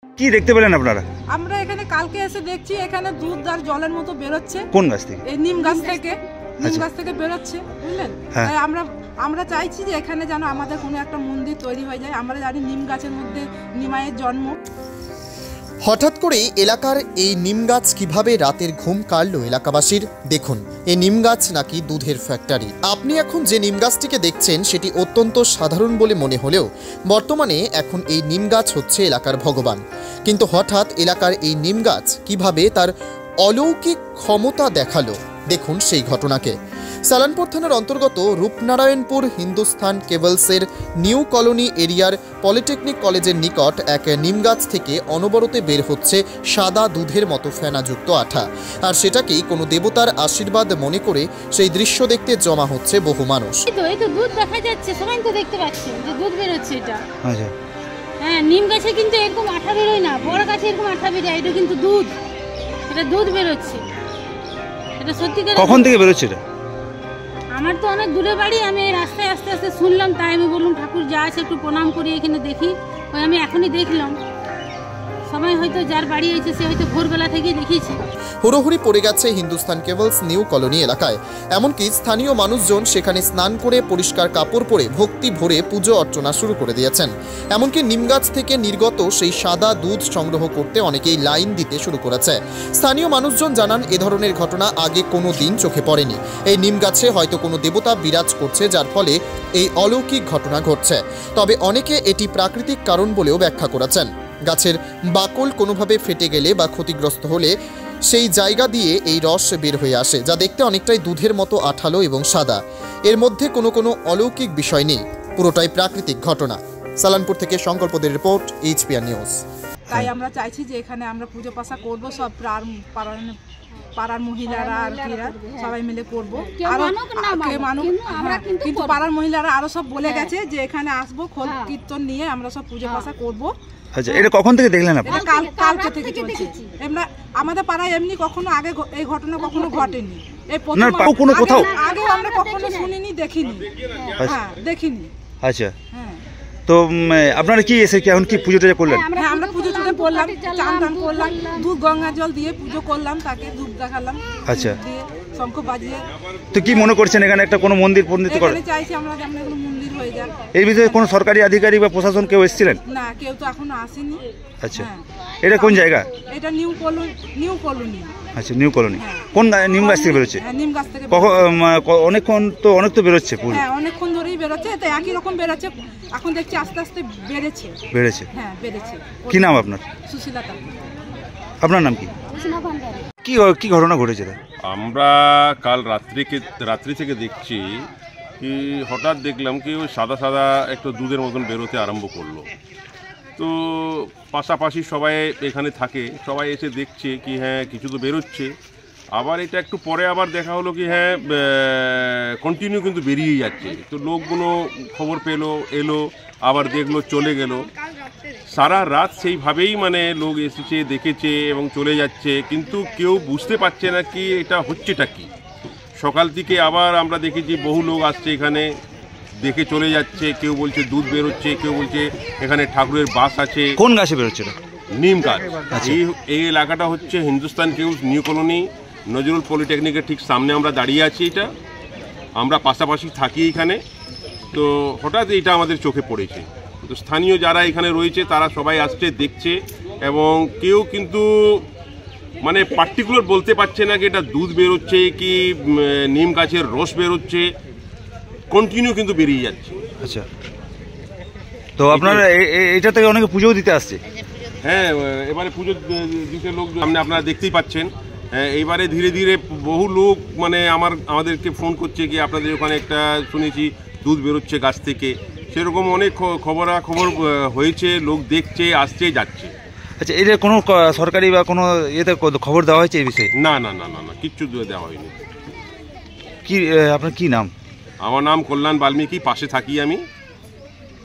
কি দেখতে পেলেন আপনারা? আমরা এখানে কালকে এসে দেখছি এখানে দুধ আর জলের মতো বেরোচ্ছে। কোন গাছ থেকে? এই নিম গাছ থেকে। নিম গাছ থেকে বেরোচ্ছে, বুঝলেন? তাই আমরা চাইছি যে এখানে যেন আমাদের কোনো একটা মন্দির তৈরি হয়ে যায়। আমরা জানি নিম গাছের মধ্যে নিমাইয়ের জন্ম। হঠাৎ করে এলাকার এই নিম গাছ কিভাবে রাতের ঘুম কাড়লো এলাকাবাসীর? দেখুন, এই নিম গাছ নাকি দুধের ফ্যাক্টরি। আপনি এখন যে নিম গাছটিকে দেখছেন সেটি অত্যন্ত সাধারণ বলে মনে হলেও বর্তমানে এখন এই নিম গাছ হচ্ছে এলাকার ভগবান। কিন্তু হঠাৎ এলাকার এই নিম গাছ কিভাবে তার অলৌকিক ক্ষমতা দেখালো, দেখুন সেই ঘটনাকে। সালানপুর থানার অন্তর্গত রূপনারায়ণপুর হিন্দুস্তান কেবলসের নিউ কলোনি এরিয়ার পলিটেকনিক কলেজের নিকট এক নিম গাছ থেকে অনবরতে বের হচ্ছে সাদা দুধের মতো ফেনাযুক্ত আঠা। আর সেটাকেই কোনো দেবতার আশীর্বাদ মনে করে সেই দৃশ্য দেখতে জমা হচ্ছে বহু মানুষ। এই তো দুধ দেখা যাচ্ছে, সবাই তো দেখতে পাচ্ছে যে দুধ বেরোচ্ছে। এটা হ্যাঁ, নিম গাছে কিন্তু এরকম আঠা বেরোয় না, বড় গাছে এরকম আঠা বেরোয়। এটা কিন্তু দুধ, এটা দুধ বেরোচ্ছে। এটা সত্যিকার। কখন থেকে বেরোচ্ছে এটা? আমার তো অনেক দূরে বাড়ি, আমি এই রাস্তায় আস্তে আস্তে শুনলাম, তাই আমি বললাম ঠাকুর যা আছে একটু প্রণাম করি, এখানে দেখি। ওই আমি এখনই দেখলাম, সবাই হয়তো যার বাড়ি আছে সে হয়তো ভোরবেলা থেকেই দেখেছি। হুড়োহুড়ি পড়ে গেছে হিন্দুস্তান কেবলস নিউ কলোনি এলাকায়। এমনকি স্থানীয় মানুষজন সেখানে স্নান করে পরিষ্কার কাপড় পরে ভক্তি ভরে পুজো অর্চনা শুরু করে দিয়েছেন। এমনকি নিমগাছ থেকে নির্গত সেই সাদা দুধ সংগ্রহ করতে অনেকেই লাইন দিতে শুরু করেছে। স্থানীয় মানুষজন জানান, এ ধরনের ঘটনা আগে কোনো দিন চোখে পড়েনি। এই নিম গাছে হয়তো কোনো দেবতা বিরাজ করছে, যার ফলে এই অলৌকিক ঘটনা ঘটছে। তবে অনেকে এটি প্রাকৃতিক কারণ বলেও ব্যাখ্যা করেছেন। গাছের বাকল কোনোভাবে ফেটে গেলে বা ক্ষতিগ্রস্ত হলে সেই জায়গা দিয়ে এই রস বের হয়ে আসে, যা দেখতে অনেকটাই দুধের মতো আঠালো এবং সাদা। এর মধ্যে কোনো অলৌকিক বিষয় নেই, পুরোটাই প্রাকৃতিক ঘটনা। সালানপুর থেকে সংকল্পদের রিপোর্ট, HPR নিউজ। তাই আমরা চাইছি যে এখানে আমরা পুজো পাশা করব, সব পাড়ার মহিলারা আর কিরা সবাই মিলে করব। কিন্তু পাড়ার মহিলারা আরো সব বলে গেছে যে এখানে আসবো, খোল কীর্তন নিয়ে আমরা সব পুজো পাশা করব। আচ্ছা, এটা কখন থেকে দেখলেন আপনি? কালকে থেকে চলছে। আমাদের পাড়ায় এমনি কখনো আগে এই ঘটনা কখনো ঘটেনি। এই প্রথম আগে আমরা কখনো শুনিনি, দেখিনি। হ্যাঁ, দেখিনি। আচ্ছা, তো আপনারা কি এসে এখন কি পুজো টুজো করলেন? হ্যাঁ, আমরা পুজো টুজো করলাম, চান টান করলাম, দুধ গঙ্গা জল দিয়ে পুজো করলাম, তাকে ধূপ দেখালাম। আচ্ছা, শঙ্খ বাজিয়ে। তো কি মনে করছেন এখানে একটা কোনো মন্দির করে? চাইছি আমরা যে আমরা কোনো মন্দির হয়ে যাক। এই বিষয়ে কোনো সরকারি আধিকারিক বা প্রশাসন কেউ এসেছিলেন? না, কেউ তো এখনো আসেনি। আচ্ছা, এটা কোন জায়গা? এটা নিউ কলোনি। আচ্ছা, নিউ কলোনি। কোন নিম গাছ থেকে বেরোচ্ছে? নিম গাছ থেকে। অনেকক্ষণ তো অনেক তো বেরোচ্ছে। হ্যাঁ, অনেকক্ষণ ধরেই বেরোচ্ছে, তো একই রকম বেরোচ্ছে। এখন দেখছি আস্তে আস্তে বেড়েছে। হ্যাঁ, বেড়েছে। কি নাম আপনার? সুশীলা। আপনার নাম কি? কি ঘটনা ঘটেছে? আমরা কাল রাত্রি থেকে দেখছি কি হঠাৎ দেখলাম কি ওই সাদা একটু দুধের মতন বেরোতে আরম্ভ করলো। তো পাশাপাশি সবাই এখানে থাকে, সবাই এসে দেখছে কি হ্যাঁ কিছু তো বেরোচ্ছে। আবার এটা একটু পরে আবার দেখা হলো কি হ্যাঁ কন্টিনিউ কিন্তু বেরিয়েই যাচ্ছে। তো লোকগুলো খবর এলো, আবার দেখলো, চলে গেল। সারা রাত সেইভাবেই মানে লোক এসেছে, দেখেছে এবং চলে যাচ্ছে, কিন্তু কেউ বুঝতে পারছে না কি এটা হচ্ছেটা কি। সকাল থেকে আবার আমরা দেখেছি বহু লোক আসছে এখানে, দেখে চলে যাচ্ছে। কেউ বলছে দুধ বেরোচ্ছে, কেউ বলছে এখানে ঠাকুরের বাস আছে। কোন গাছে বেরোচ্ছে? নিম গাছ। এই এলাকাটা হচ্ছে Hindustan cables new colony, Nazrul পলিটেকনিকের ঠিক সামনে আমরা দাঁড়িয়ে আছি। এটা আমরা পাশাপাশি থাকি এখানে। তো হঠাৎ এটা আমাদের চোখে পড়েছে। তো স্থানীয় যারা এখানে রয়েছে তারা সবাই আসছে, দেখছে, এবং কেউ কিন্তু মানে পার্টিকুলার বলতে পারছে না কি এটা দুধ বেরোচ্ছে কি নিম গাছের রস বেরোচ্ছে, কন্টিনিউ কিন্তু বেরিয়ে যাচ্ছে। আচ্ছা, তো আপনারা এটা থেকে অনেকে পুজোও দিতে আসছে? হ্যাঁ, এবারে পুজো দিতে লোক সামনে আপনারা দেখতেই পাচ্ছেন। এইবারে ধীরে ধীরে বহু লোক মানে আমাদেরকে ফোন করছে কি আপনাদের ওখানে একটা শুনেছি দুধ বেরোচ্ছে গাছ থেকে। সেরকম অনেক খবরাখবর হয়েছে, লোক দেখছে, আসছে, যাচ্ছে। আচ্ছা, এটা কোনো সরকারি বা কোনো ইয়েতে খবর দেওয়া হয়েছে এই বিষয়ে? না, কিচ্ছু দেওয়া হয়নি। আপনার কি নাম? আমার নাম কল্যাণ বাল্মীকি, পাশে থাকি আমি।